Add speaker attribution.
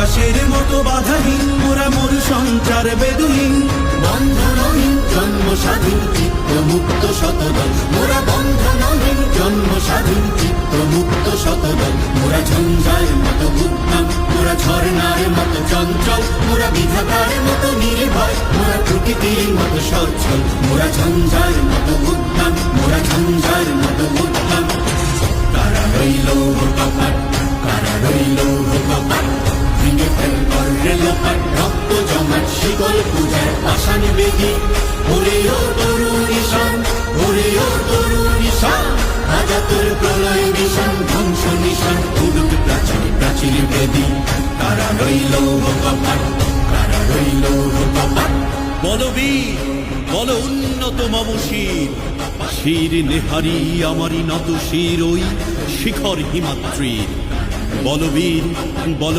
Speaker 1: আকাশের মতো বাধাহীন মোরা মোর সঞ্চার বেদুহীন বন্ধনহীন জন্ম স্বাধীন চিত্ত মুক্ত শতদল মোরা বন্ধনহীন জন্ম স্বাধীন চিত্ত মুক্ত শতদল মোরা ঝঞ্ঝার মতো উদ্যম মোরা ঝর্ণার মতো চঞ্চল মোরা বিধাতার মতো নির্ভয় মোরা প্রকৃতির মতো সচ্ছল মোরা ঝঞ্ঝার মতো উদ্যম মোরা ঝঞ্ঝার মতো উদ্যম কারা রইল কপাট কারা রইল কপাট ভেঙে ফেল করলে লোপাট রক্ত জমাট শিকল পূজার পাষাণ বেদি ওরে ও তরুণ নিশান ওরে ও তরুণ নিশান আজাতুর প্রলয় নিশান ধ্বংস নিশান উদুক প্রাচীর প্রাচীর বেদি কারা রইল কপাট কারা রইল কপাট বলবীর বল উন্নত মম শির শির নেহারি আমারি নত শির ওই শিখর হিমাদ্রির বলবীর বল